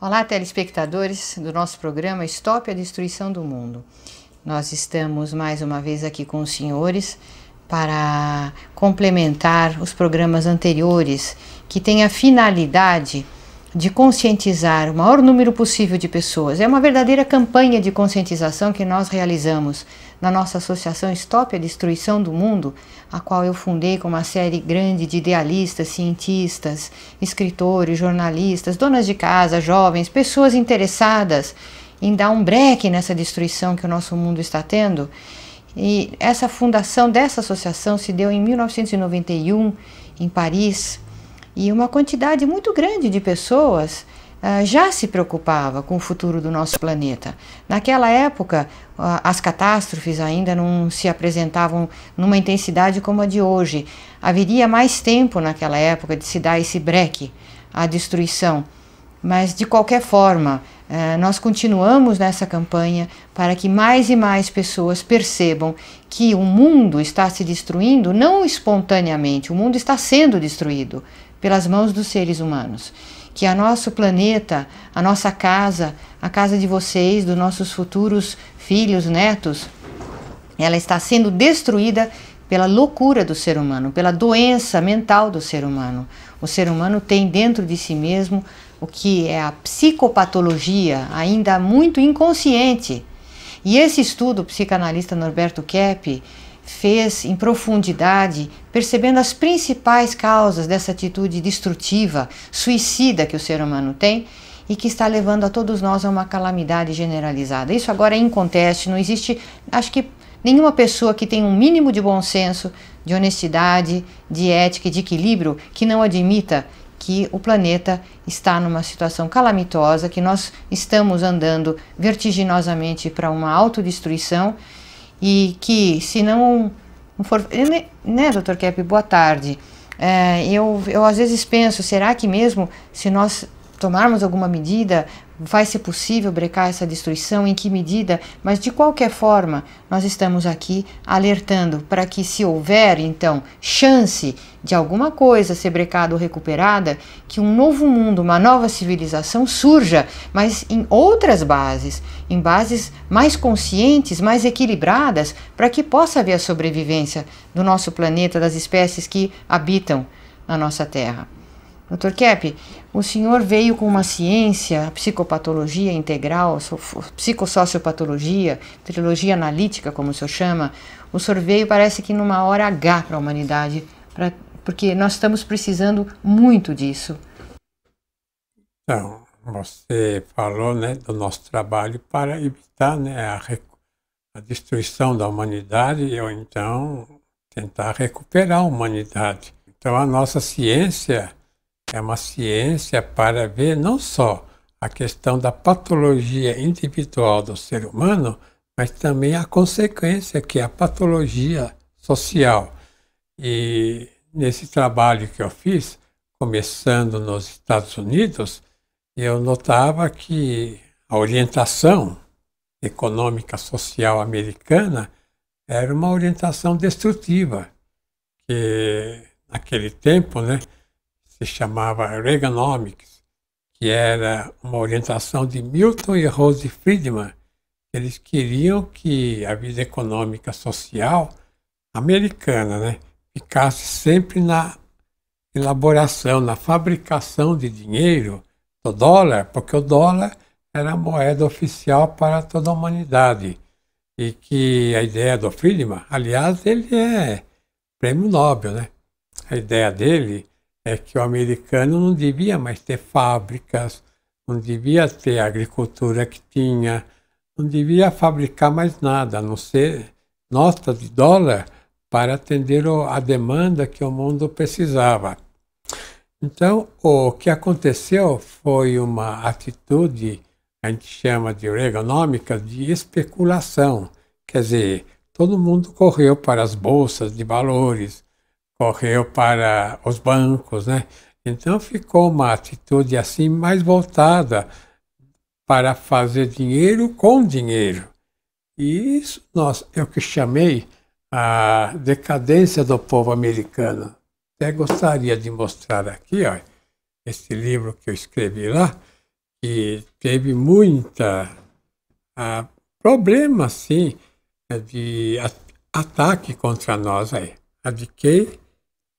Olá, telespectadores do nosso programa Stop a Destruição do Mundo. Nós estamos mais uma vez aqui com os senhores para complementar os programas anteriores que têm a finalidade de conscientizar o maior número possível de pessoas. É uma verdadeira campanha de conscientização que nós realizamos na nossa associação Stop a Destruição do Mundo, a qual eu fundei com uma série grande de idealistas, cientistas, escritores, jornalistas, donas de casa, jovens, pessoas interessadas em dar um breque nessa destruição que o nosso mundo está tendo. E essa fundação dessa associação se deu em 1991, em Paris, e uma quantidade muito grande de pessoas já se preocupava com o futuro do nosso planeta. Naquela época, as catástrofes ainda não se apresentavam numa intensidade como a de hoje. Haveria mais tempo naquela época de se dar esse breque à destruição. Mas, de qualquer forma, nós continuamos nessa campanha para que mais e mais pessoas percebam que o mundo está se destruindo não espontaneamente, o mundo está sendo destruído pelas mãos dos seres humanos. Que o nosso planeta, a nossa casa, a casa de vocês, dos nossos futuros filhos, netos, ela está sendo destruída pela loucura do ser humano, pela doença mental do ser humano. O ser humano tem dentro de si mesmo o que é a psicopatologia, ainda muito inconsciente. E esse estudo, o psicanalista Norberto Kepp fez em profundidade, percebendo as principais causas dessa atitude destrutiva, suicida que o ser humano tem e que está levando a todos nós a uma calamidade generalizada. Isso agora é inconteste, não existe, acho que nenhuma pessoa que tem um mínimo de bom senso, de honestidade, de ética e de equilíbrio que não admita que o planeta está numa situação calamitosa, que nós estamos andando vertiginosamente para uma autodestruição e que, se não for... Né, Dr. Kepp? Boa tarde. Eu às vezes penso, será que mesmo se nós tomarmos alguma medida, vai ser possível brecar essa destruição? Em que medida? Mas, de qualquer forma, nós estamos aqui alertando para que, se houver, então, chance de alguma coisa ser brecada ou recuperada, que um novo mundo, uma nova civilização surja, mas em outras bases, em bases mais conscientes, mais equilibradas, para que possa haver a sobrevivência do nosso planeta, das espécies que habitam na nossa Terra. Dr. Kepp, o senhor veio com uma ciência, psicopatologia integral, psicossociopatologia, trilogia analítica, como o senhor chama. O senhor veio, parece que numa hora H para a humanidade, porque nós estamos precisando muito disso. Então, você falou, né, do nosso trabalho para evitar, né, a destruição da humanidade ou então tentar recuperar a humanidade. Então, a nossa ciência é uma ciência para ver não só a questão da patologia individual do ser humano, mas também a consequência que é a patologia social. E nesse trabalho que eu fiz, começando nos Estados Unidos, eu notava que a orientação econômica social americana era uma orientação destrutiva, que naquele tempo, né, se chamava Reaganomics, que era uma orientação de Milton e Rose Friedman. Eles queriam que a vida econômica social americana, né, ficasse sempre na elaboração, na fabricação de dinheiro, do dólar, porque o dólar era a moeda oficial para toda a humanidade. E que a ideia do Friedman, aliás, ele é prêmio Nobel, né? A ideia dele é que o americano não devia mais ter fábricas, não devia ter a agricultura que tinha, não devia fabricar mais nada, a não ser nota de dólar para atender a demanda que o mundo precisava. Então, o que aconteceu foi uma atitude, a gente chama de Reaganômica, de especulação. Quer dizer, todo mundo correu para as bolsas de valores, correu para os bancos, né? Então ficou uma atitude assim mais voltada para fazer dinheiro com dinheiro. E isso eu que chamei a decadência do povo americano. Até gostaria de mostrar aqui, ó, esse livro que eu escrevi lá, que teve muita problema, sim, de ataque contra nós aí. A de quem?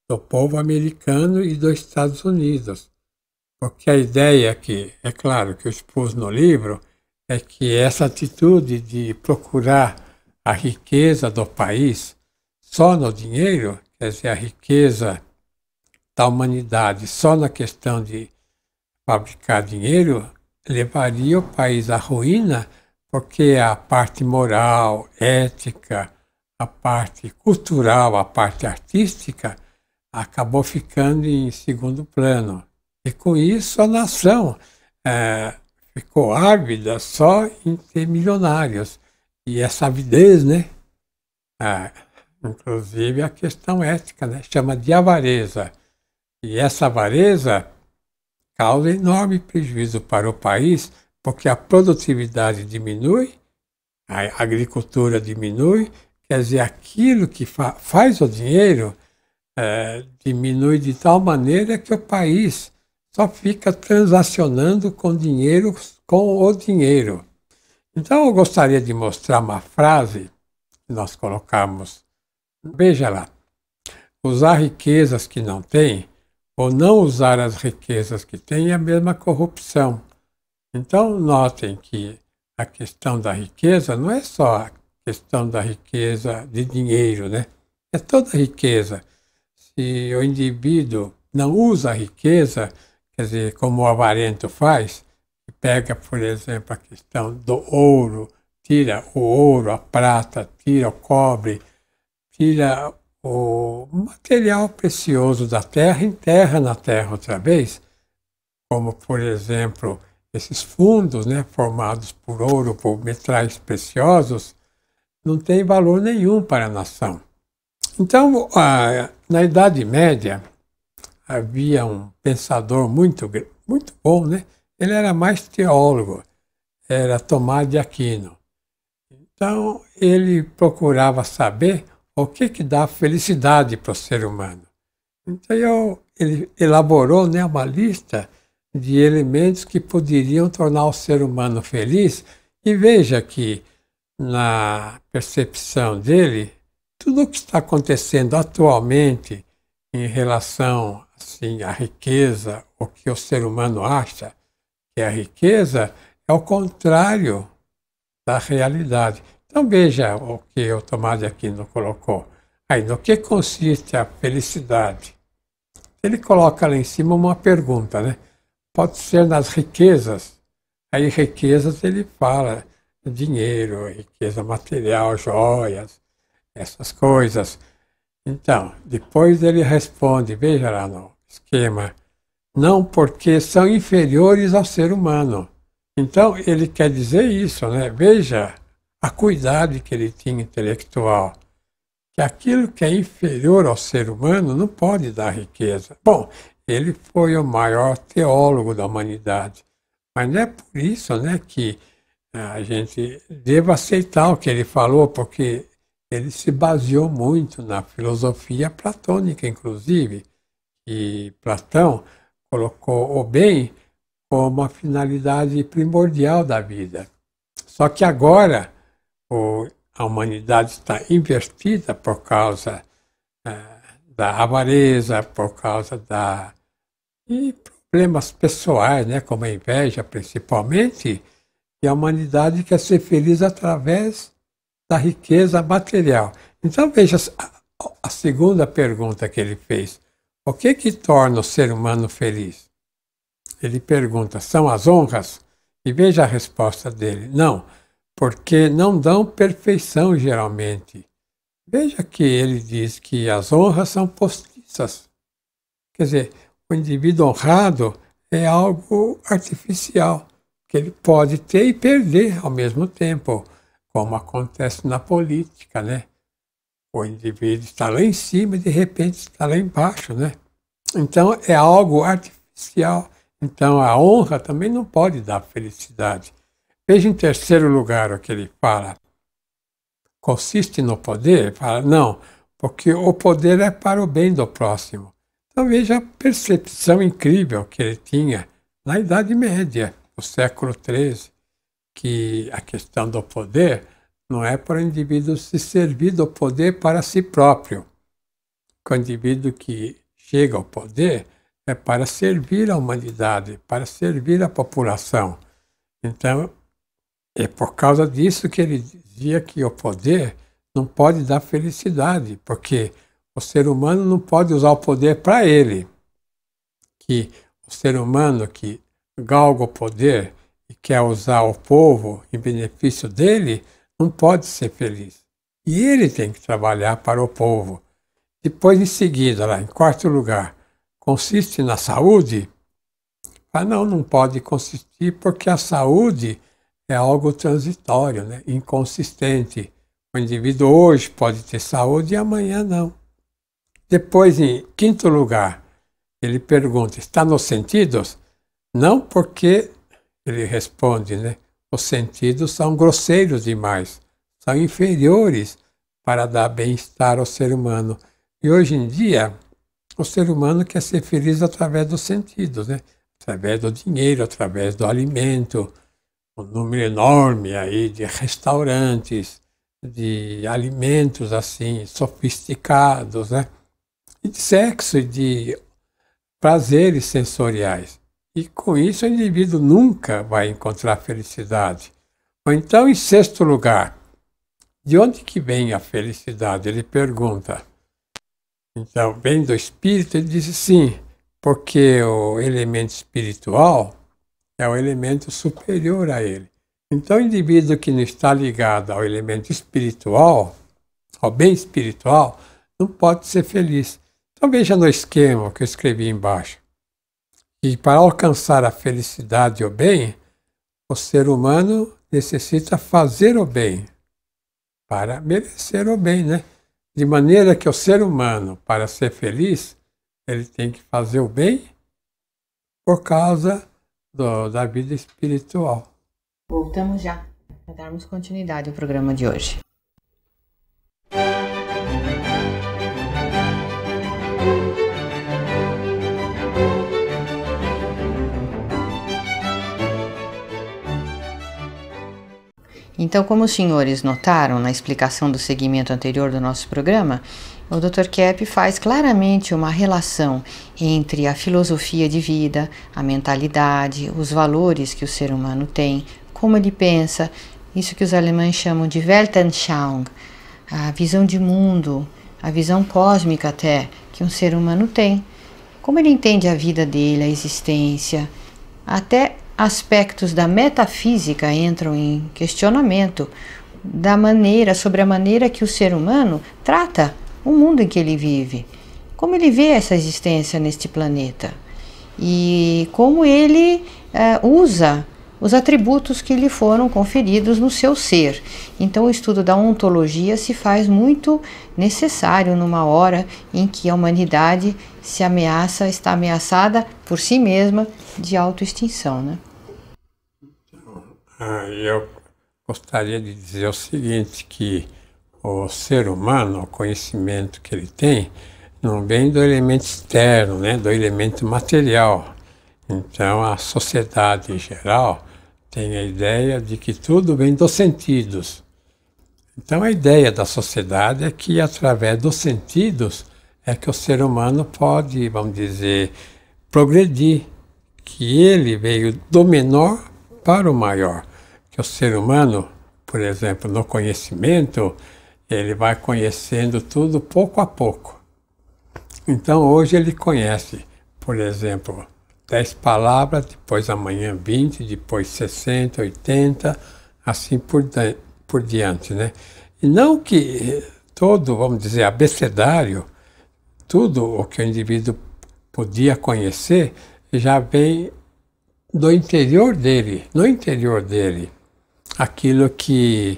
Do povo americano e dos Estados Unidos. Porque a ideia que, é claro, que eu expus no livro, é que essa atitude de procurar a riqueza do país só no dinheiro, quer dizer, a riqueza da humanidade só na questão de fabricar dinheiro, levaria o país à ruína, porque a parte moral, ética, a parte cultural, a parte artística, acabou ficando em segundo plano. E com isso a nação ficou ávida só em ter milionários. E essa avidez, né? Inclusive a questão ética, né? Chama de avareza. E essa avareza causa enorme prejuízo para o país, porque a produtividade diminui, a agricultura diminui, quer dizer, aquilo que faz o dinheiro diminui de tal maneira que o país só fica transacionando com dinheiro, com o dinheiro. Então eu gostaria de mostrar uma frase que nós colocamos. Veja lá, usar riquezas que não tem, ou não usar as riquezas que tem, é a mesma corrupção. Então notem que a questão da riqueza não é só a questão da riqueza de dinheiro, né? É toda a riqueza. Se o indivíduo não usa a riqueza, quer dizer, como o avarento faz, pega, por exemplo, a questão do ouro, tira o ouro, a prata, tira o cobre, tira o material precioso da terra, enterra na terra outra vez, como, por exemplo, esses fundos, né, formados por ouro, por metais preciosos, não tem valor nenhum para a nação. Então, na Idade Média, havia um pensador muito bom, né? Ele era mais teólogo, era Tomás de Aquino. Então, ele procurava saber o que dá felicidade para o ser humano. Então, ele elaborou, né, uma lista de elementos que poderiam tornar o ser humano feliz. E veja que, na percepção dele, tudo o que está acontecendo atualmente em relação assim, à riqueza, o que o ser humano acha que é a riqueza, é o contrário da realidade. Então veja o que o Tomás de Aquino colocou. Aí, no que consiste a felicidade? Ele coloca lá em cima uma pergunta, né? Pode ser nas riquezas. Aí riquezas ele fala dinheiro, riqueza material, joias, essas coisas. Então, depois ele responde, veja lá no esquema, não porque são inferiores ao ser humano. Então, ele quer dizer isso, né? Veja a acuidade que ele tinha intelectual, que aquilo que é inferior ao ser humano não pode dar riqueza. Bom, ele foi o maior teólogo da humanidade, mas não é por isso, né, que a gente deva aceitar o que ele falou, porque ele se baseou muito na filosofia platônica, inclusive, e Platão colocou o bem como a finalidade primordial da vida. Só que agora a humanidade está invertida por causa da avareza, por causa de problemas pessoais, né, como a inveja principalmente, e a humanidade quer ser feliz através da riqueza material. Então veja a segunda pergunta que ele fez. O que torna o ser humano feliz? Ele pergunta, são as honras? E veja a resposta dele, não, porque não dão perfeição geralmente. Veja que ele diz que as honras são postiças. Quer dizer, o indivíduo honrado é algo artificial, que ele pode ter e perder ao mesmo tempo, como acontece na política, né? O indivíduo está lá em cima e de repente está lá embaixo, né? Então é algo artificial. Então a honra também não pode dar felicidade. Veja em terceiro lugar o que ele fala. Consiste no poder? Ele fala, não, porque o poder é para o bem do próximo. Então veja a percepção incrível que ele tinha na Idade Média. do século XIII, que a questão do poder não é para o indivíduo se servir do poder para si próprio. O indivíduo que chega ao poder é para servir a humanidade, para servir a população. Então, é por causa disso que ele dizia que o poder não pode dar felicidade, porque o ser humano não pode usar o poder para ele. Que o ser humano que galga o poder e quer usar o povo em benefício dele, não pode ser feliz. E ele tem que trabalhar para o povo. Depois, em seguida, lá em quarto lugar, consiste na saúde? Não pode consistir porque a saúde é algo transitório, né? Inconsistente. O indivíduo hoje pode ter saúde e amanhã não. Depois, em quinto lugar, ele pergunta, está nos sentidos? Não, porque ele responde, né? Os sentidos são grosseiros demais, são inferiores para dar bem-estar ao ser humano. E hoje em dia, o ser humano quer ser feliz através dos sentidos, né? Através do dinheiro, através do alimento, um número enorme aí de restaurantes, de alimentos assim, sofisticados, né? E de sexo e de prazeres sensoriais. E com isso o indivíduo nunca vai encontrar felicidade. Ou então, em sexto lugar, de onde que vem a felicidade? Ele pergunta. Então, vem do espírito? Ele diz sim, porque o elemento espiritual é o elemento superior a ele. Então, o indivíduo que não está ligado ao elemento espiritual, ao bem espiritual, não pode ser feliz. Então, veja no esquema que eu escrevi embaixo. E para alcançar a felicidade e o bem, o ser humano necessita fazer o bem para merecer o bem, né? De maneira que o ser humano, para ser feliz, ele tem que fazer o bem por causa da vida espiritual. Voltamos já para darmos continuidade ao programa de hoje. Então, como os senhores notaram na explicação do segmento anterior do nosso programa, o Dr. Kepp faz claramente uma relação entre a filosofia de vida, a mentalidade, os valores que o ser humano tem, como ele pensa, isso que os alemães chamam de Weltanschauung, a visão de mundo, a visão cósmica até, que um ser humano tem, como ele entende a vida dele, a existência, até aspectos da metafísica entram em questionamento sobre a maneira que o ser humano trata o mundo em que ele vive, como ele vê essa existência neste planeta e como ele usa os atributos que lhe foram conferidos no seu ser. Então o estudo da ontologia se faz muito necessário numa hora em que a humanidade está ameaçada por si mesma de autoextinção, né? Eu gostaria de dizer o seguinte, que o ser humano, o conhecimento que ele tem, não vem do elemento externo, né, do elemento material. Então, a sociedade em geral tem a ideia de que tudo vem dos sentidos. Então, a ideia da sociedade é que, através dos sentidos, é que o ser humano pode, vamos dizer, progredir, que ele veio do menor para o maior. Que o ser humano, por exemplo, no conhecimento, ele vai conhecendo tudo pouco a pouco. Então, hoje ele conhece, por exemplo, 10 palavras, depois amanhã 20, depois 60, 80, assim por diante, né? E não que todo, vamos dizer, abecedário, tudo o que o indivíduo podia conhecer, já vem do interior dele, no interior dele. Aquilo que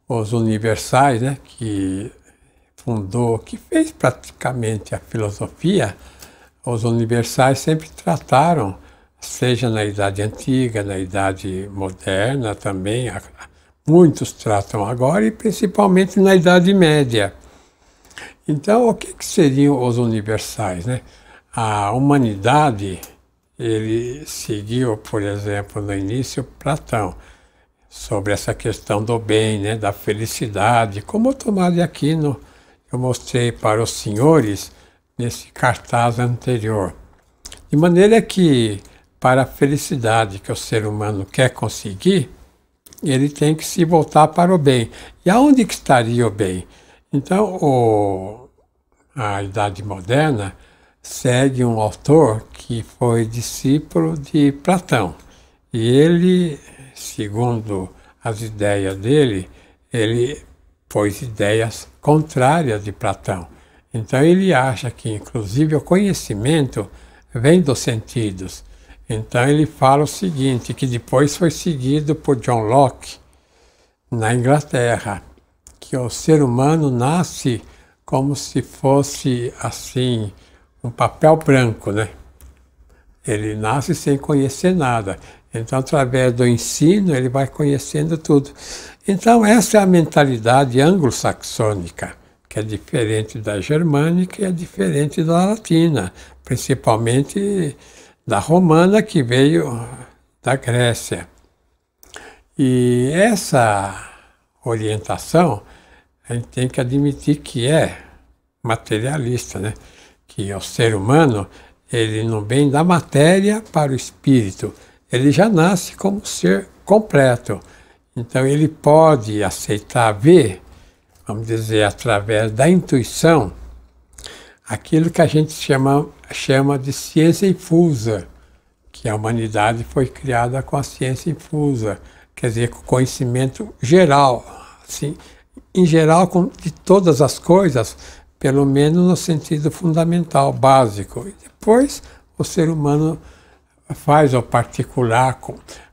os universais, né, que fez praticamente a filosofia, os universais sempre trataram, seja na Idade Antiga, na Idade Moderna também, muitos tratam agora, e principalmente na Idade Média. Então, o que seriam os universais, né? A humanidade ele seguiu, por exemplo, no início, Platão, sobre essa questão do bem, né, da felicidade, como o Tomás de Aquino eu mostrei para os senhores nesse cartaz anterior. De maneira que, para a felicidade que o ser humano quer conseguir, ele tem que se voltar para o bem. E aonde que estaria o bem? Então, a Idade Moderna segue um autor que foi discípulo de Platão. E ele, segundo as ideias dele, ele pôs ideias contrárias de Platão. Então ele acha que, inclusive, o conhecimento vem dos sentidos. Então ele fala o seguinte, que depois foi seguido por John Locke, na Inglaterra, que o ser humano nasce como se fosse, assim, um papel branco, né? Ele nasce sem conhecer nada. Então, através do ensino, ele vai conhecendo tudo. Então, essa é a mentalidade anglo-saxônica, que é diferente da germânica e é diferente da latina, principalmente da romana, que veio da Grécia. E essa orientação, a gente tem que admitir que é materialista, né? Que o ser humano, ele não vem da matéria para o espírito, ele já nasce como ser completo. Então ele pode aceitar ver, vamos dizer, através da intuição, aquilo que a gente chama de ciência infusa, que a humanidade foi criada com a ciência infusa, quer dizer, com conhecimento geral, assim, em geral de todas as coisas, pelo menos no sentido fundamental, básico. E depois o ser humano faz o particular,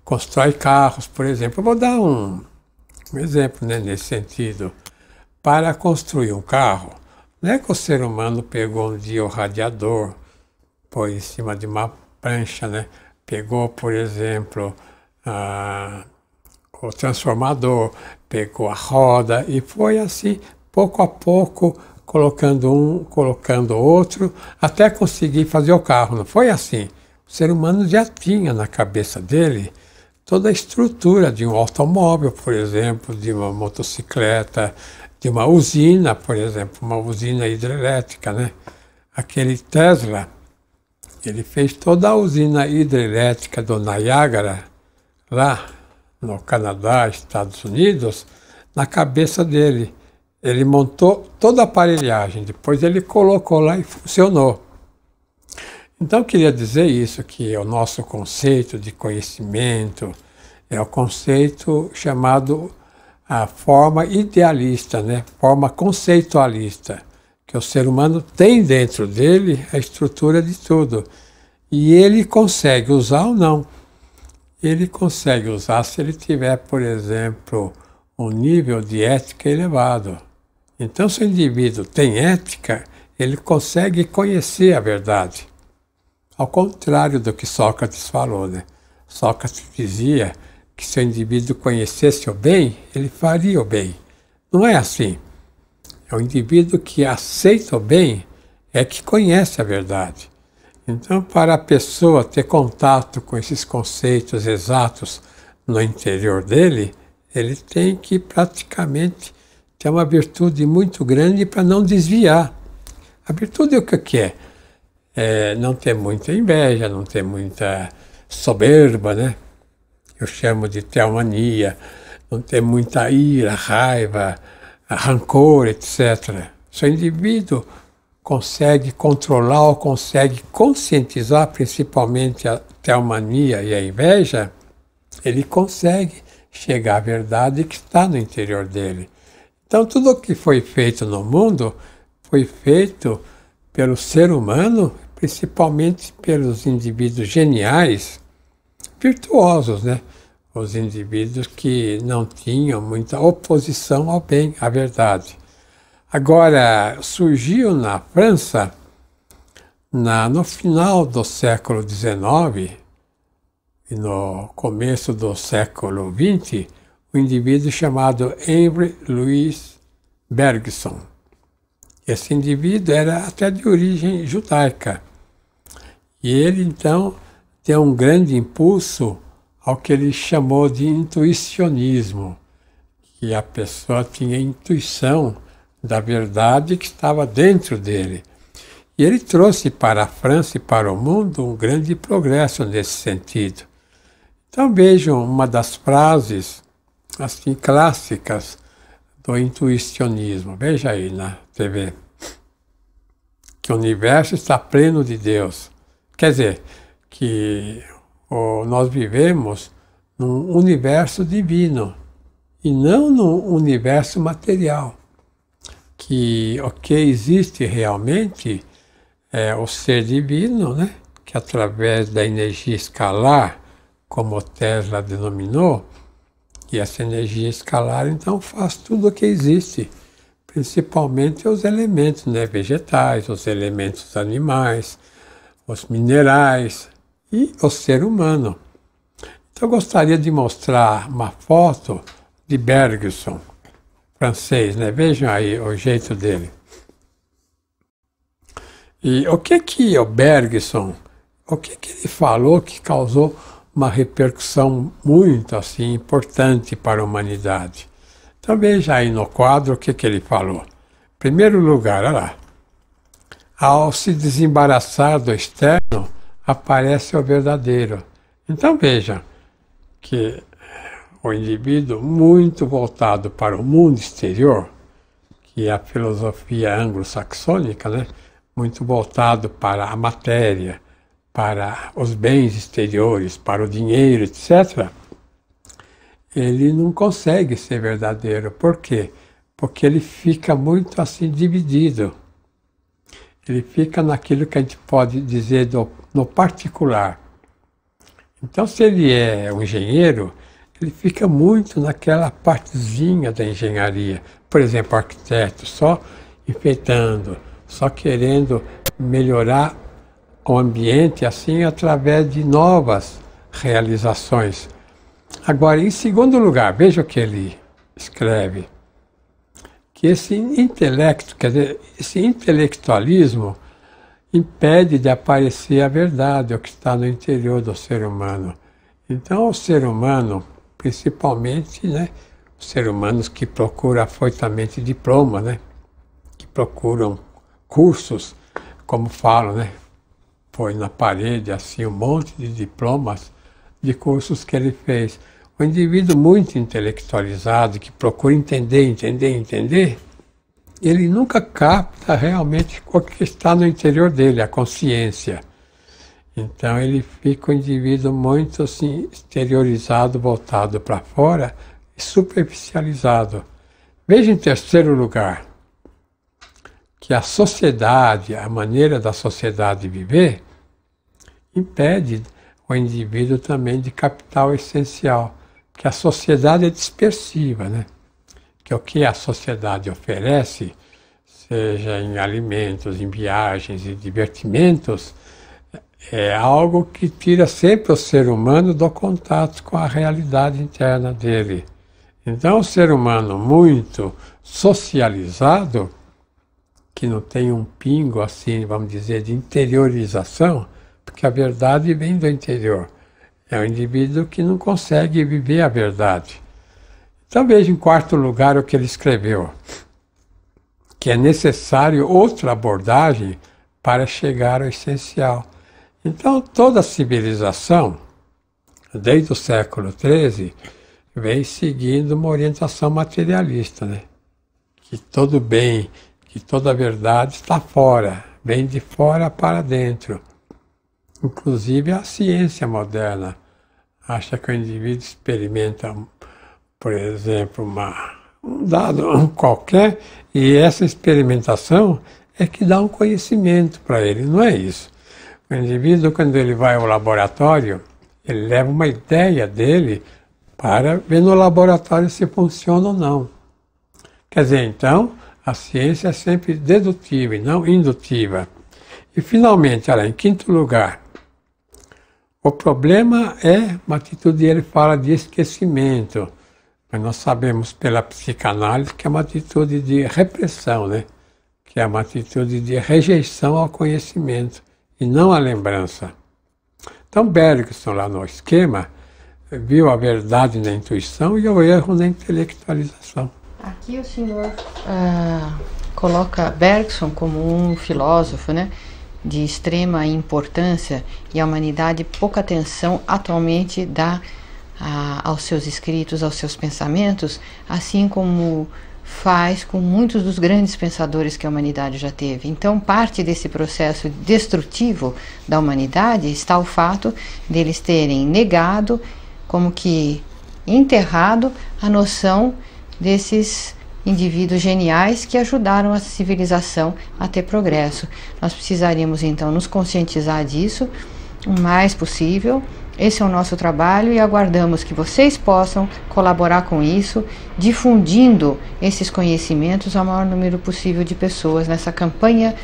constrói carros, por exemplo. Eu vou dar um exemplo, né, nesse sentido. Para construir um carro, não é que o ser humano pegou um dia o radiador, pôs em cima de uma prancha, né? Pegou, por exemplo, o transformador, pegou a roda e foi assim, pouco a pouco, colocando um, colocando outro, até conseguir fazer o carro. Não foi assim. O ser humano já tinha na cabeça dele toda a estrutura de um automóvel, por exemplo, de uma motocicleta, de uma usina, por exemplo, uma usina hidrelétrica, né? Aquele Tesla, ele fez toda a usina hidrelétrica do Niágara, lá no Canadá, Estados Unidos, na cabeça dele. Ele montou toda a aparelhagem, depois ele colocou lá e funcionou. Então, eu queria dizer isso, que o nosso conceito de conhecimento é o conceito chamado a forma idealista, né? Forma conceitualista, que o ser humano tem dentro dele a estrutura de tudo. E ele consegue usar ou não. Ele consegue usar se ele tiver, por exemplo, um nível de ética elevado. Então, se o indivíduo tem ética, ele consegue conhecer a verdade. Ao contrário do que Sócrates falou, né? Sócrates dizia que se o indivíduo conhecesse o bem, ele faria o bem. Não é assim. É o indivíduo que aceita o bem, é que conhece a verdade. Então, para a pessoa ter contato com esses conceitos exatos no interior dele, ele tem que praticamente ter uma virtude muito grande para não desviar. A virtude é o que é? É não ter muita inveja, não ter muita soberba, né? Eu chamo de teomania, não ter muita ira, raiva, rancor, etc. Se o indivíduo consegue controlar ou consegue conscientizar principalmente a teomania e a inveja, ele consegue chegar à verdade que está no interior dele. Então, tudo o que foi feito no mundo foi feito pelo ser humano, principalmente pelos indivíduos geniais, virtuosos, né? Os indivíduos que não tinham muita oposição ao bem, à verdade. Agora, surgiu na França, no final do século XIX e no começo do século XX, um indivíduo chamado Henry Louis Bergson. Esse indivíduo era até de origem judaica. E ele, então, deu um grande impulso ao que ele chamou de intuicionismo, que a pessoa tinha intuição da verdade que estava dentro dele. E ele trouxe para a França e para o mundo um grande progresso nesse sentido. Então vejam uma das frases assim clássicas do intuicionismo. Veja aí na TV. Que o universo está pleno de Deus. Quer dizer, que nós vivemos num universo divino e não num universo material. Que o que existe realmente é o ser divino, né? Que através da energia escalar, como Tesla denominou, e essa energia escalar então faz tudo o que existe, principalmente os elementos, né? Vegetais, os elementos animais, os minerais e o ser humano. Então eu gostaria de mostrar uma foto de Bergson, francês, né? Vejam aí o jeito dele. E o que o Bergson, o que ele falou que causou uma repercussão muito assim importante para a humanidade? Então veja aí no quadro o que ele falou. Em primeiro lugar, olha lá. Ao se desembaraçar do externo, aparece o verdadeiro. Então veja que o indivíduo muito voltado para o mundo exterior, que é a filosofia anglo-saxônica, né? Muito voltado para a matéria, para os bens exteriores, para o dinheiro, etc., ele não consegue ser verdadeiro. Por quê? Porque ele fica muito assim dividido. Ele fica naquilo que a gente pode dizer no particular. Então, se ele é um engenheiro, ele fica muito naquela partezinha da engenharia. Por exemplo, o arquiteto, só enfeitando, só querendo melhorar o ambiente assim através de novas realizações. Agora, em segundo lugar, veja o que ele escreve, que esse intelecto, quer dizer, esse intelectualismo impede de aparecer a verdade, o que está no interior do ser humano. Então, o ser humano, principalmente, né, os seres humanos que procuram afoitamente diploma, né, que procuram cursos, como falam, né, põe na parede assim um monte de diplomas de cursos que ele fez. O indivíduo muito intelectualizado, que procura entender, ele nunca capta realmente o que está no interior dele, a consciência. Então ele fica um indivíduo muito assim, exteriorizado, voltado para fora e superficializado. Veja em terceiro lugar, que a sociedade, a maneira da sociedade viver, impede o indivíduo também de captar o essencial, porque a sociedade é dispersiva, né? Que o que a sociedade oferece, seja em alimentos, em viagens e divertimentos, é algo que tira sempre o ser humano do contato com a realidade interna dele. Então, o ser humano muito socializado, que não tem um pingo, assim, vamos dizer, de interiorização, porque a verdade vem do interior. É um indivíduo que não consegue viver a verdade. Então veja em quarto lugar o que ele escreveu, que é necessário outra abordagem para chegar ao essencial. Então toda a civilização, desde o século XIII, vem seguindo uma orientação materialista, né? Que todo bem, que toda a verdade está fora, vem de fora para dentro. Inclusive a ciência moderna acha que o indivíduo experimenta, por exemplo, um dado qualquer, e essa experimentação é que dá um conhecimento para ele, não é isso. O indivíduo, quando ele vai ao laboratório, ele leva uma ideia dele para ver no laboratório se funciona ou não. Quer dizer, então, a ciência é sempre dedutiva e não indutiva. E, finalmente, olha, em quinto lugar, o problema é uma atitude, ele fala de esquecimento, mas nós sabemos pela psicanálise que é uma atitude de repressão, né? Que é uma atitude de rejeição ao conhecimento e não à lembrança. Então Bergson, lá no esquema, viu a verdade na intuição e o erro na intelectualização. Aqui o senhor coloca Bergson como um filósofo, né, de extrema importância, e a humanidade pouca atenção atualmente dá aos seus escritos, aos seus pensamentos, assim como faz com muitos dos grandes pensadores que a humanidade já teve. Então, parte desse processo destrutivo da humanidade está o fato deles terem negado, como que enterrado, a noção desses indivíduos geniais que ajudaram a civilização a ter progresso. Nós precisaríamos então nos conscientizar disso o mais possível. Esse é o nosso trabalho e aguardamos que vocês possam colaborar com isso, difundindo esses conhecimentos ao maior número possível de pessoas nessa campanha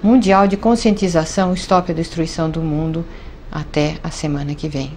mundial de conscientização Stop a Destruição do Mundo até a semana que vem.